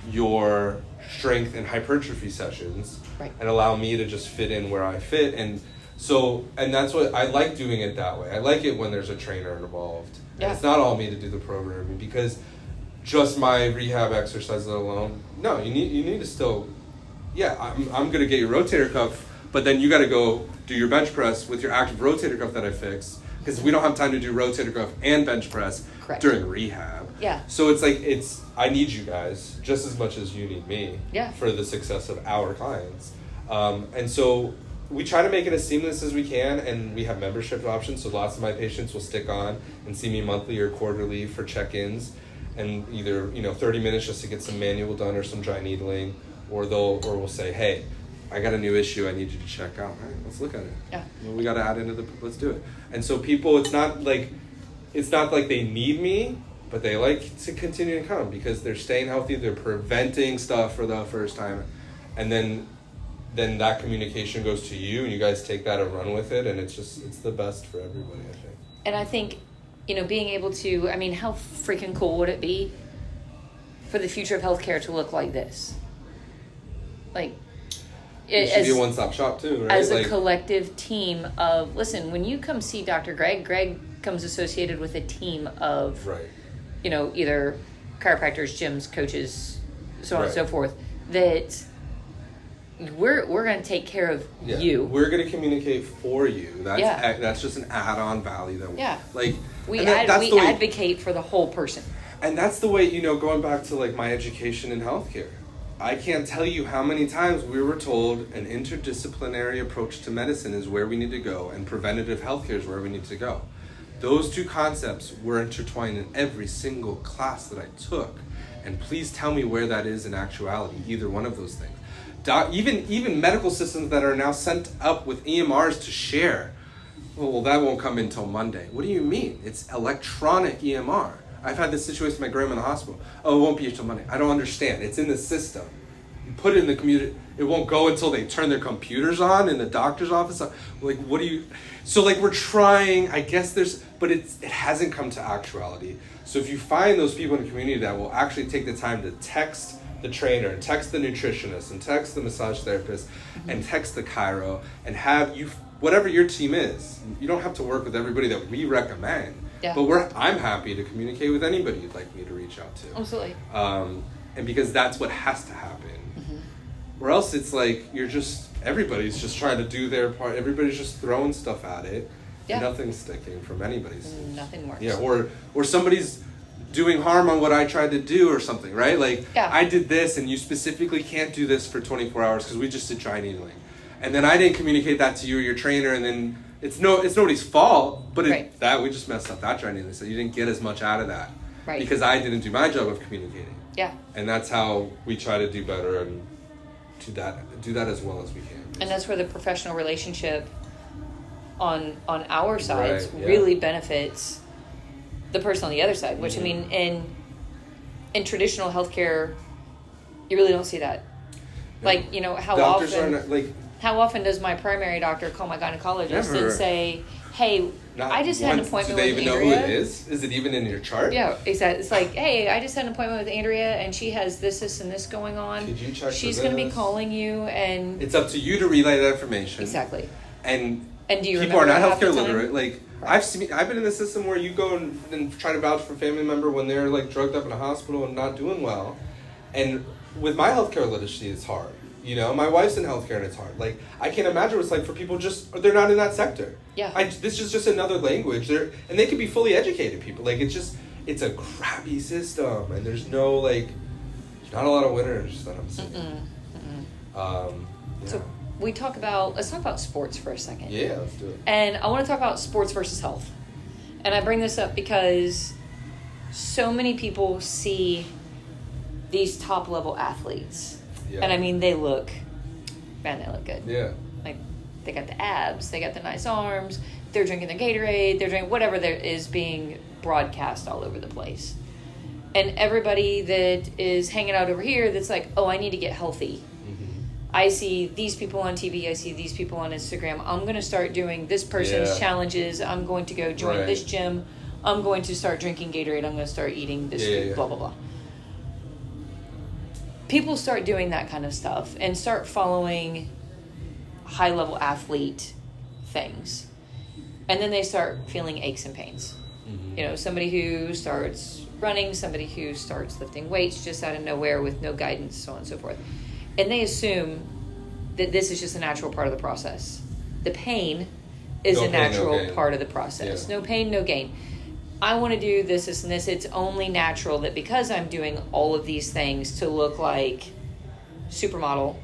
your strength and hypertrophy sessions and allow me to just fit in where I fit. And that's what I like, doing it that way. I like it when there's a trainer involved. Yeah. And it's not all me to do the programming, because just my rehab exercises alone, no, you need to still, I'm going to get your rotator cuff, but then you got to go do your bench press with your active rotator cuff that I fixed, because we don't have time to do rotator cuff and bench press during rehab. Yeah. So it's like, I need you guys just as much as you need me for the success of our clients. And so we try to make it as seamless as we can, and we have membership options, so lots of my patients will stick on and see me monthly or quarterly for check-ins, and either 30 minutes just to get some manual done or some dry needling, or we'll say, hey, I got a new issue I need you to check out. All right, let's look at it. Yeah. Well, we got to add let's do it. And so people, it's not like they need me, but they like to continue to come because they're staying healthy, they're preventing stuff for the first time. And then that communication goes to you, and you guys take that and run with it, and it's the best for everybody, I think. And I think, being able to, how freaking cool would it be for the future of healthcare to look like this? Like, it should be a one-stop shop too, right? As a collective team of, listen, when you come see Dr. Greg comes associated with a team of, right. Either chiropractors, gyms, coaches, so on and right. so forth, that we're going to take care of you. We're going to communicate for you. That's just an add-on value that we advocate for the whole person. And that's the way, going back to like my education in healthcare. I can't tell you how many times we were told an interdisciplinary approach to medicine is where we need to go, and preventative healthcare is where we need to go. Those two concepts were intertwined in every single class that I took. And please tell me where that is in actuality, either one of those things. Even medical systems that are now sent up with EMRs to share. Well, that won't come until Monday. What do you mean? It's electronic EMR. I've had this situation with my grandma in the hospital. Oh, it won't be until Monday. I don't understand. It's in the system. You put it in the computer. It won't go until they turn their computers on in the doctor's office. Like, what do you... So, like, we're trying. I guess but it hasn't come to actuality. So if you find those people in the community that will actually take the time to text the trainer, and text the nutritionist, and text the massage therapist, and text the chiro, and have you, whatever your team is, you don't have to work with everybody that we recommend. Yeah. But I'm happy to communicate with anybody you'd like me to reach out to. Absolutely. And because that's what has to happen. Mm-hmm. Or else it's like everybody's just trying to do their part. Everybody's just throwing stuff at it. Yeah. Nothing's sticking from anybody's. Nothing works. Yeah, or somebody's doing harm on what I tried to do or something, right? Like, I did this and you specifically can't do this for 24 hours because we just did dry needling. And then I didn't communicate that to you or your trainer, and then it's nobody's fault, but we just messed up that dry needling. So you didn't get as much out of that. Right. Because I didn't do my job of communicating. Yeah. And that's how we try to do better and do that as well as we can. Basically. And that's where the professional relationship on our sides really benefits the person on the other side, which in traditional healthcare, you really don't see that. No. Like, how often does my primary doctor call my gynecologist and say, hey, I just had an appointment with Andrea. Do they even know who it is? Is it even in your chart? Yeah, exactly. It's like, hey, I just had an appointment with Andrea, and she has this, and this going on. Could you check She's going to be calling you, and... It's up to you to relay that information. Exactly. And do you people are not healthcare literate. Like, right. I've been in the system where you go and try to vouch for a family member when they're like drugged up in a hospital and not doing well. And with my healthcare literacy, it's hard. My wife's in healthcare and it's hard. Like, I can't imagine what it's like for people they're not in that sector. Yeah. This is just another language. And they can be fully educated people. Like, it's a crappy system, and there's not a lot of winners that I'm seeing. So let's talk about sports for a second. Yeah, let's do it. And I want to talk about sports versus health. And I bring this up because so many people see these top level athletes. Yeah. And they look good. Yeah. Like, they got the abs, they got the nice arms, they're drinking their Gatorade, they're drinking whatever there is being broadcast all over the place. And everybody that is hanging out over here that's like, oh, I need to get healthy. Mm-hmm. I see these people on TV, I see these people on Instagram. I'm going to start doing this person's challenges. I'm going to go join this gym. I'm going to start drinking Gatorade. I'm going to start eating this food, blah, blah, blah. People start doing that kind of stuff and start following high-level athlete things. And then they start feeling aches and pains. Mm-hmm. Somebody who starts running, somebody who starts lifting weights just out of nowhere with no guidance, so on and so forth. And they assume that this is just a natural part of the process. The pain is a natural part of the process. Yeah. No pain, no gain. I want to do this, and this. It's only natural that because I'm doing all of these things to look like supermodel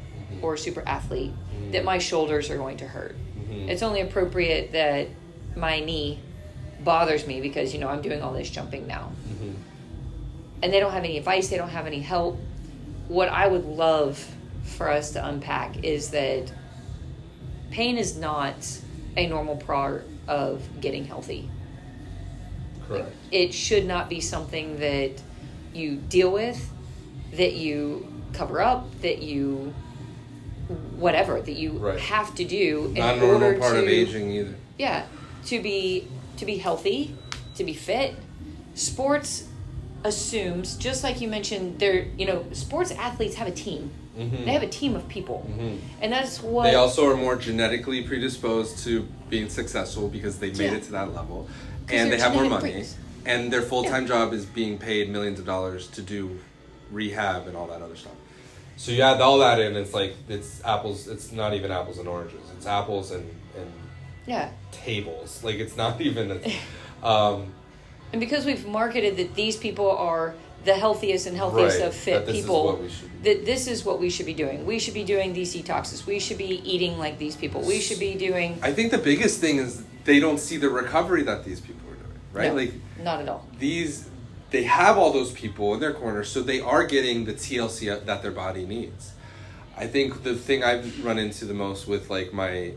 or super athlete, that my shoulders are going to hurt. Mm-hmm. It's only appropriate that my knee bothers me because, I'm doing all this jumping now. Mm-hmm. And they don't have any advice. They don't have any help. What I would love for us to unpack is that pain is not a normal part of getting healthy. Correct. It should not be something that you deal with, that you cover up, that you whatever, that you have to do in not order normal part to, of aging either. Yeah, to be healthy, to be fit. Sports assumes, just like you mentioned, sports athletes have a team. Mm-hmm. They have a team of people. Mm-hmm. And that's what... They also are more genetically predisposed to being successful because they made it to that level. And they have more money. Freaks. And their full-time job is being paid millions of dollars to do rehab and all that other stuff. So you add all that in, it's like, it's apples, it's not even apples and oranges. It's apples and tables. Like, it's not even... and because we've marketed that these people are the healthiest and healthiest of fit people, that this is what we should be doing. We should be doing these detoxes. We should be eating like these people. We should be doing... I think the biggest thing is they don't see the recovery that these people are doing, right? No, like not at all. They have all those people in their corner, so they are getting the TLC that their body needs. I think the thing I've run into the most with like my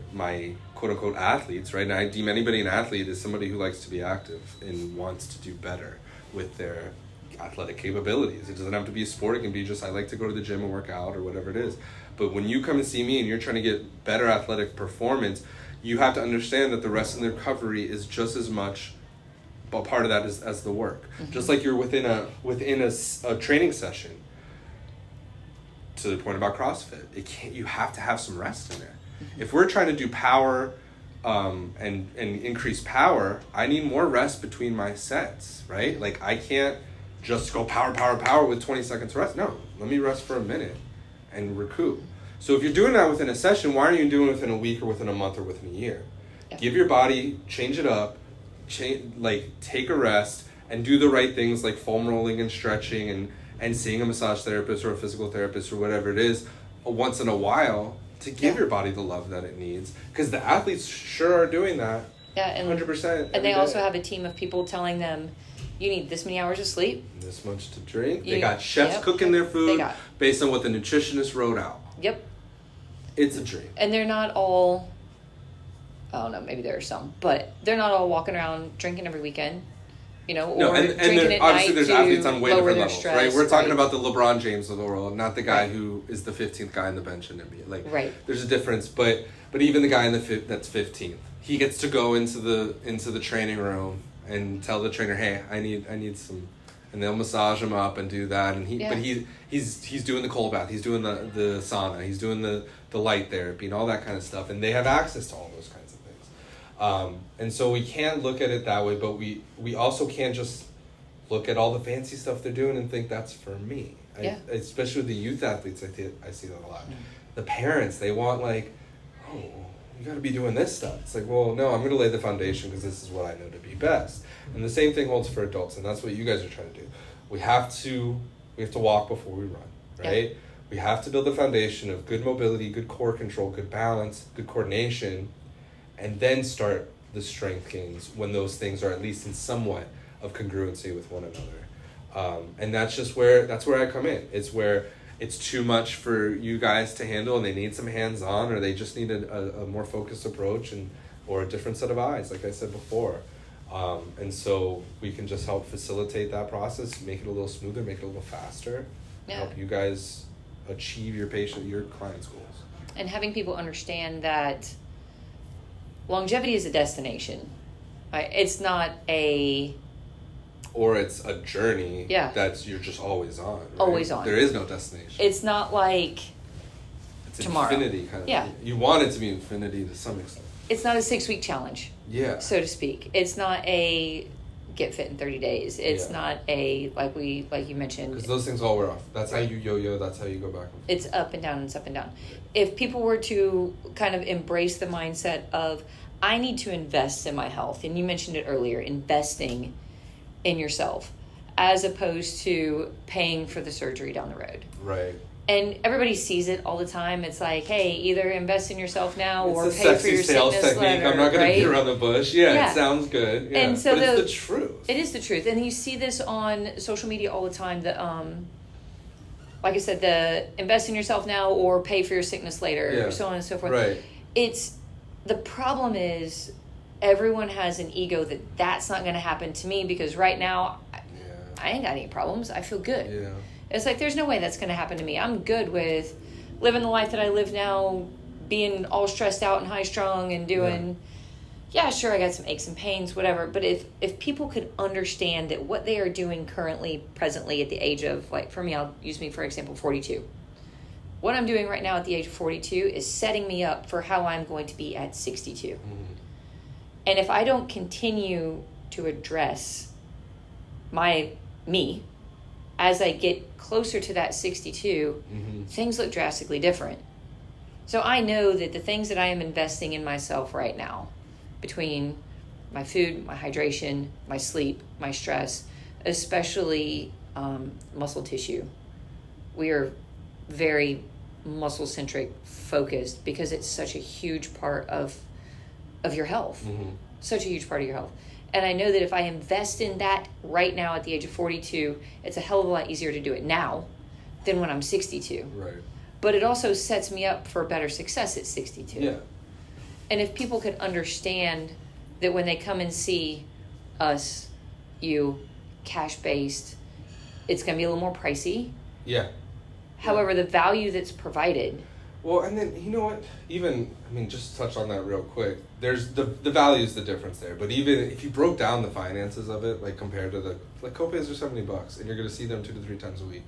quote-unquote athletes, right? And I deem anybody an athlete as somebody who likes to be active and wants to do better with their athletic capabilities. It doesn't have to be a sport. It can be just, I like to go to the gym and work out or whatever it is. But when you come and see me and you're trying to get better athletic performance, you have to understand that the rest of the recovery is just as much a part of that as the work. Mm-hmm. Just like you're within a training session, to the point about CrossFit, you have to have some rest in there. Mm-hmm. If we're trying to do power and increase power, I need more rest between my sets, right? Like, I can't just go power with 20 seconds rest. No, let me rest for a minute and recoup. So if you're doing that within a session, why aren't you doing it within a week or within a month or within a year? Yeah. Give your body, change it up, take a rest, and do the right things like foam rolling and stretching and seeing a massage therapist or a physical therapist or whatever it is once in a while to give your body the love that it needs. Because the athletes sure are doing that. Yeah, and 100%. And they also have a team of people telling them, you need this many hours of sleep, this much to drink. They got chefs cooking their food based on what the nutritionist wrote out. Yep. It's a dream. And they're not all, I don't know, maybe there are some, but they're not all walking around drinking every weekend. Or drinking at obviously night there's to athletes on way different levels, stress, right? We're talking about the LeBron James of the world, not the guy who is the 15th guy in the bench in NBA. There's a difference, but even the guy in that's 15th, he gets to go into the training room and tell the trainer, hey, I need some, and they'll massage him up and do that, and he's doing the cold bath, he's doing the sauna, he's doing the light therapy and all that kind of stuff, and they have access to all those kinds of things. And so we can't look at it that way, but we also can't just look at all the fancy stuff they're doing and think that's for me. Especially with the youth athletes, I see that a lot. The parents, they want you got to be doing this stuff. It's like, well, no, I'm going to lay the foundation because this is what I know to be best. And the same thing holds for adults, and that's what you guys are trying to do. We have to walk before we run, right? Yeah. We have to build the foundation of good mobility, good core control, good balance, good coordination, and then start the strength gains when those things are at least in somewhat of congruency with one another. And that's where I come in. It's where it's too much for you guys to handle and they need some hands-on, or they just need a more focused approach or a different set of eyes, like I said before. And so we can just help facilitate that process, make it a little smoother, make it a little faster, help you guys achieve your clients' goals. And having people understand that longevity is a destination. Right? It's not or it's a journey that you're just always on. Right? Always on. There is no destination. It's not like it's tomorrow. Infinity kind of thing. You want it to be infinity to some extent. It's not a 6-week challenge. Yeah. So to speak. It's not a get fit in 30 days. It's not a, like you mentioned. Because those things all wear off. That's how you yo-yo. That's how you go back and forth. It's up and down and it's up and down. If people were to kind of embrace the mindset of, I need to invest in my health, and you mentioned it earlier, investing in yourself, as opposed to paying for the surgery down the road. Right. And everybody sees it all the time. It's like, hey, either invest in yourself now or it's pay for your sales sickness technique. letter. I'm not going to beat around the bush. Yeah, it sounds good. Yeah. And so but it's the truth. It is the truth. And you see this on social media all the time. That like I said, the invest in yourself now or pay for your sickness later, or so on and so forth. Right. The problem is everyone has an ego that that's not going to happen to me because right now I ain't got any problems. I feel good. Yeah. It's like there's no way that's going to happen to me. I'm good with living the life that I live now, being all stressed out and high strung and doing, sure, I got some aches and pains, whatever. But if people could understand that what they are doing currently, presently at the age of, like for me, I'll use me for example, 42. What I'm doing right now at the age of 42 is setting me up for how I'm going to be at 62. Mm-hmm. And if I don't continue to address me as I get closer to that 62, things look drastically different. So I know that the things that I am investing in myself right now, between my food, my hydration, my sleep, my stress, especially muscle tissue, we are very muscle-centric focused because it's such a huge part of your health. Such a huge part of your health. And I know that if I invest in that right now at the age of 42, it's a hell of a lot easier to do it now than when I'm 62. Right. But it also sets me up for better success at 62. Yeah. And if people could understand that when they come and see us, cash-based, it's going to be a little more pricey. Yeah. However, the value that's provided. Well, and then, you know what, just to touch on that real quick, there's the value is the difference there, but even if you broke down the finances of it, like compared to copays are $70 and you're going to see them 2 to 3 times a week.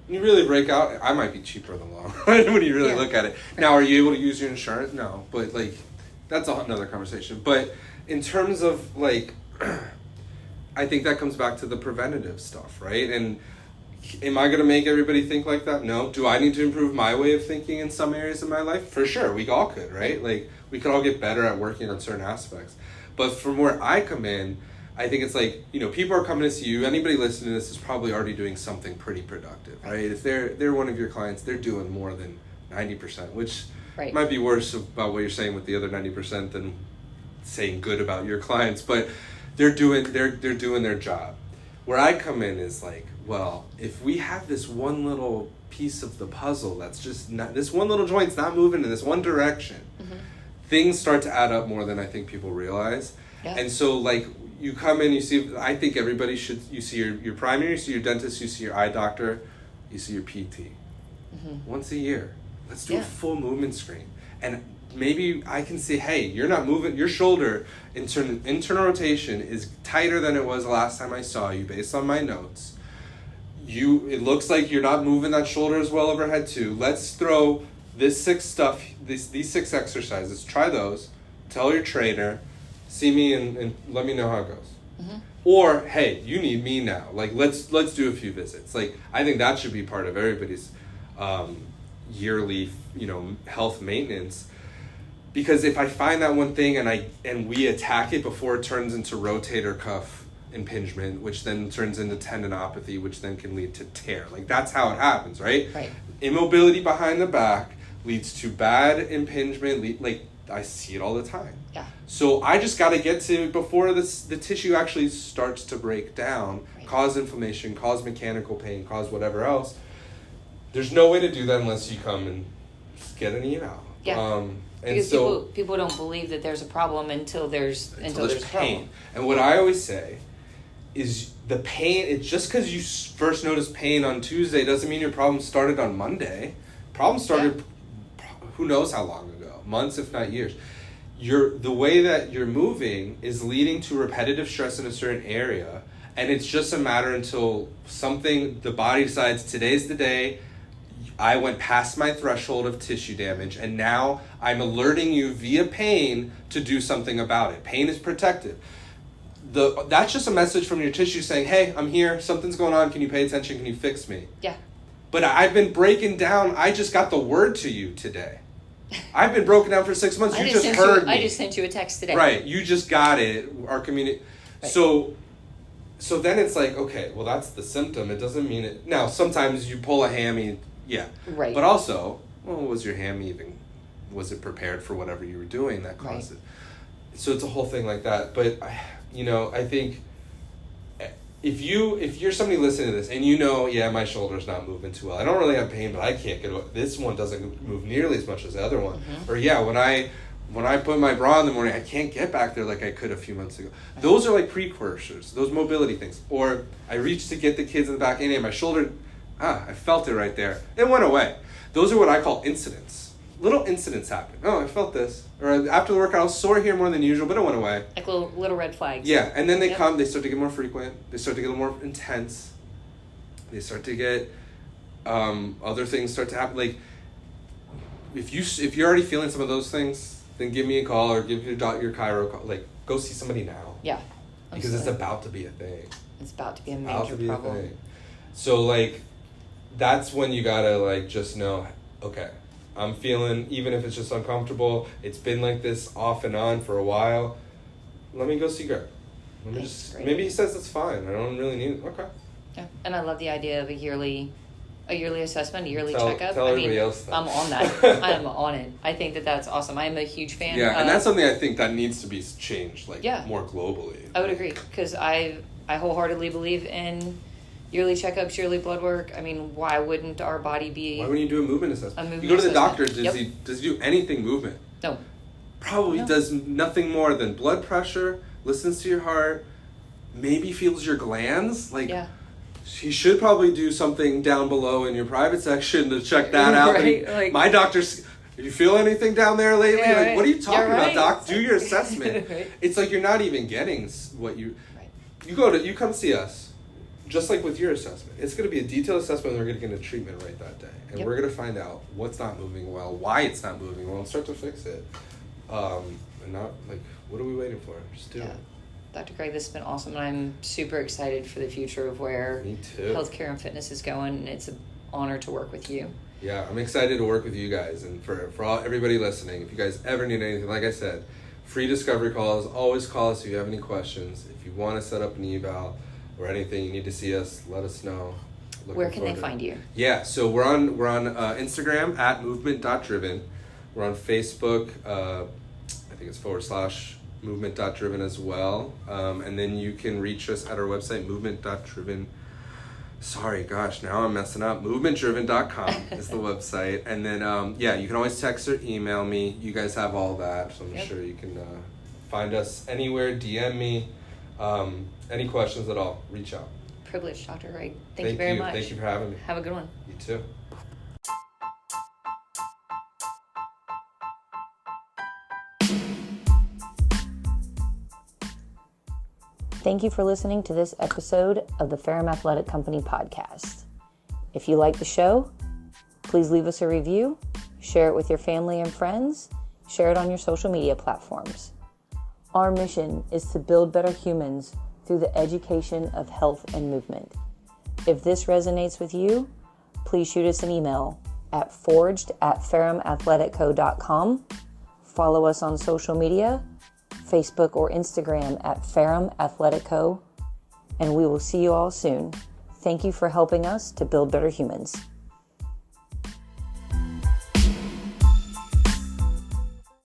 When you really break out, I might be cheaper in the long run when you really look at it. Now, are you able to use your insurance? No, but that's another conversation. But in terms of I think that comes back to the preventative stuff, right? And am I going to make everybody think like that? No. Do I need to improve my way of thinking in some areas of my life? For sure. We all could, right? We could all get better at working on certain aspects. But from where I come in, I think it's people are coming to see you. Anybody listening to this is probably already doing something pretty productive, right? If they're one of your clients, they're doing more than 90%, which might be worse about what you're saying with the other 90% than saying good about your clients. But they're doing their job. Where I come in is well, if we have this one little piece of the puzzle that's just not, this one little joint's not moving in this one direction, things start to add up more than I think people realize. Yeah. And so you come in, you see, I think everybody should, you see your primary, you see your dentist, you see your eye doctor, you see your PT. Once a year. Let's do a full movement screen. And maybe I can say, hey, you're not moving, your shoulder internal rotation is tighter than it was the last time I saw you based on my notes. It looks like you're not moving that shoulder as well overhead too. Let's throw these 6 exercises. Try those. Tell your trainer, see me and let me know how it goes. Or, hey, you need me now. Let's do a few visits. I think that should be part of everybody's yearly, health maintenance. Because if I find that one thing and we attack it before it turns into rotator cuff impingement, which then turns into tendinopathy, which then can lead to tear. That's how it happens, right? Right. Immobility behind the back leads to bad impingement. I see it all the time. Yeah. So I just got to get to before the tissue actually starts to break down, cause inflammation, cause mechanical pain, cause whatever else. There's no way to do that unless you come and get an eval. Yeah. Because so, people don't believe that there's a problem until there's pain. And what I always say is the pain, it's just because you first noticed pain on Tuesday doesn't mean your problem started on Monday. Problem started who knows how long ago, months if not years. The way that you're moving is leading to repetitive stress in a certain area, and it's just a matter until the body decides today's the day, I went past my threshold of tissue damage, and now I'm alerting you via pain to do something about it. Pain is protective. That's just a message from your tissue saying, hey, I'm here, something's going on, can you pay attention, can you fix me? Yeah. But I've been breaking down, I just got the word to you today. I've been broken down for 6 months, you just heard me. I just sent you a text today. Right, you just got it, our community. Right. So then it's okay, well that's the symptom, it doesn't mean it. Now, sometimes you pull a hammy, yeah. Right. But also, was your hammy was it prepared for whatever you were doing that caused it? So it's a whole thing like that. But, I think if you're somebody listening to this and you know, yeah, my shoulder's not moving too well. I don't really have pain, but I can't get this one doesn't move nearly as much as the other one. Mm-hmm. Or yeah, when I put my bra in the morning, I can't get back there like I could a few months ago. Those are like precursors, those mobility things. Or I reached to get the kids in the back, and my shoulder, I felt it right there. It went away. Those are what I call incidents. Little incidents happen. Oh, I felt this. Or after the workout, I was sore here more than usual, but it went away. Like little red flags. Yeah, and then they come, they start to get more frequent. They start to get a little more intense. They start to get, other things start to happen. Like, if you're already feeling some of those things, then give me a call or give your chiro a call. Like, go see somebody now. Yeah. Because it's about to be a thing. It's about to be a major problem. So, like, that's when you gotta, like, just know, okay, I'm feeling, even if it's just uncomfortable, it's been like this off and on for a while, let me go see Greg. Maybe he says it's fine. I don't really need it. Okay. Yeah. And I love the idea of a yearly assessment, a yearly checkup. Tell everybody else that. I'm on that. I'm on it. I think that's awesome. I'm a huge fan. Yeah, and that's something I think that needs to be changed, like, more globally. I would agree, because I wholeheartedly believe in yearly checkups, yearly blood work. I mean, why wouldn't our body be... Why wouldn't you do a movement assessment? You go to the doctor, does he do anything movement? No. Probably does nothing more than blood pressure, listens to your heart, maybe feels your glands. Like, he should probably do something down below in your private section to check that out. Right? Like, my doctor's... Do you feel anything down there lately? Yeah, like, what are you talking about, doc? Do your Exactly. assessment. Right. It's like you're not even getting what you... Right. You come see us. Just like with your assessment, it's going to be a detailed assessment, and we're going to get a treatment right that day. And we're going to find out what's not moving well, why it's not moving well, and start to fix it. And not, like, what are we waiting for? Just do it. Dr. Greg, this has been awesome, and I'm super excited for the future of where healthcare and fitness is going, and it's an honor to work with you. Yeah, I'm excited to work with you guys, and for everybody listening, if you guys ever need anything, like I said, free discovery calls, always call us if you have any questions. If you want to set up an eval, or anything, you need to see us, let us know. Where can they find you? Yeah, so we're on Instagram at movement.driven. We're on Facebook, I think it's /movement.driven as well. And then you can reach us at our website, movement.driven. Sorry, gosh, now I'm messing up. Movementdriven.com is the website. And then, you can always text or email me. You guys have all that, so I'm sure you can find us anywhere, DM me. Any questions at all, reach out. Privileged, Dr. Greg. Thank you very much. Thank you for having me. Have a good one. You too. Thank you for listening to this episode of the Ferrum Athletic Company podcast. If you like the show, please leave us a review, share it with your family and friends, share it on your social media platforms. Our mission is to build better humans through the education of health and movement. If this resonates with you, please shoot us an email at forged@ferrumathleticco.com. Follow us on social media, Facebook or Instagram at Ferrum Athletic Co. And we will see you all soon. Thank you for helping us to build better humans.